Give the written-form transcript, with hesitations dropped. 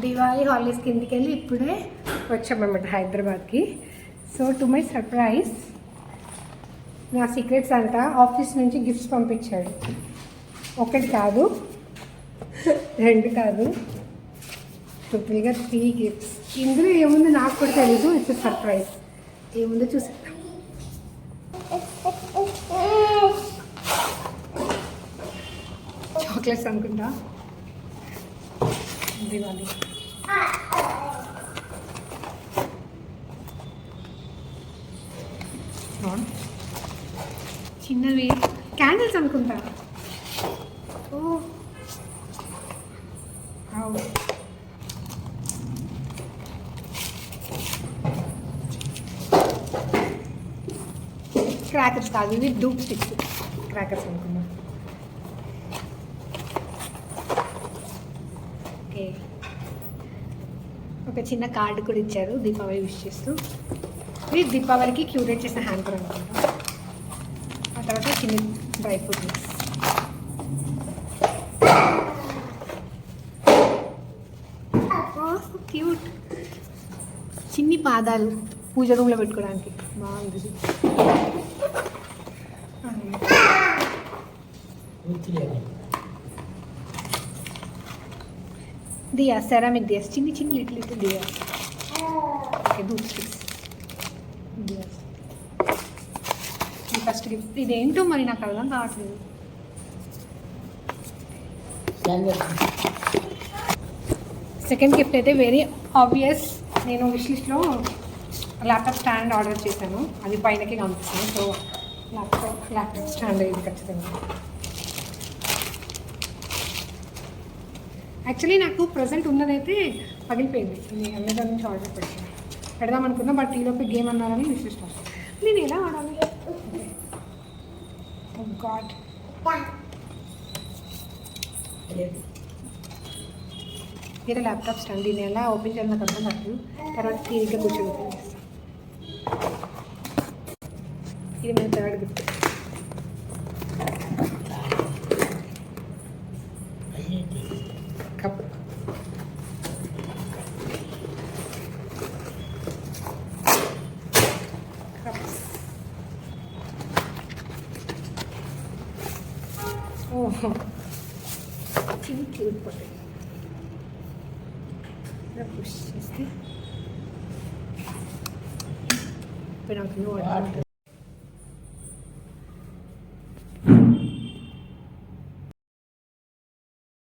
దివాళీ హాలిడేస్కి ఇంటికి వెళ్ళి ఇప్పుడే వచ్చామన్నమాట హైదరాబాద్కి. సో టు మై సర్ప్రైజ్ నా సీక్రెట్స్ అంతా ఆఫీస్ నుంచి గిఫ్ట్స్ పంపించాడు. ఒకటి కాదు, రెండు కాదు, టోటల్గా 3 గిఫ్ట్స్. ఇందులో ఏముందో నాకు కూడా తెలీదు. It's surprise. ఏముందో చూసేద్దాం. చాక్లెట్స్ అనుకుంటా. దివాళీ చిన్నవి క్యాండిల్స్ అనుకుంటా. ఓ క్రాకర్స్ కాదు, ఇవి డూప్ స్టిక్స్. క్రాకర్స్ అనుకున్నా. ఓకే, ఒక చిన్న కార్డు కూడా ఇచ్చారు దీపావళి విష్ చేస్తూ. ఇది దీపావళికి క్యూరేట్ చేసిన హ్యాంపర్ అనుకుంటా. ఆ తర్వాత చిన్న డ్రై ఫ్రూట్ మిక్స్. క్యూట్ చిన్ని పాదాలు పూజ రూమ్లో పెట్టుకోవడానికి బాగుంది. దియా, సెరామిక్ దియాస్, చిన్ని చిన్ని little little diyas. Okay, dhoop sticks diyas. ఇది ఫస్ట్ గిఫ్ట్. ఇదేంటో మరి నాకు అర్థం కావట్లేదు. సెకండ్ గిఫ్ట్ అయితే వెరీ ఆబ్వియస్. నేను విష్ లిస్ట్లో ల్యాప్టాప్ స్టాండ్ ఆర్డర్ చేశాను. అది పైనకి కనిపిస్తుంది. సో ల్యాప్టాప్ స్టాండ్ ఇది ఖచ్చితంగా. యాక్చువల్లీ నాకు ప్రజెంట్ ఉన్నదైతే పగిలిపోయింది. నేను అమెజాన్ నుంచి ఆర్డర్ పెడదాం అనుకున్నా. బట్ ఈలోపు గేమ్ అన్నారని విష్ లిస్ట్ వస్తుంది. నేను ఎలా ఆడాలి? గాడ్, వేరే ల్యాప్టాప్ స్టాండ్. దీన్ని ఎలా ఓపెన్ చేయాలి నాకు అర్థం కాదు. తర్వాత తీరిగ్గా కూర్చొని ఓపెన్ చేస్తాను. ఇది మన థర్డ్ గిఫ్ట్. కప్. ఓహో, చిన్న క్యూట్ పొటాటో. పుష్ చేస్తే ఇప్పుడు నాకు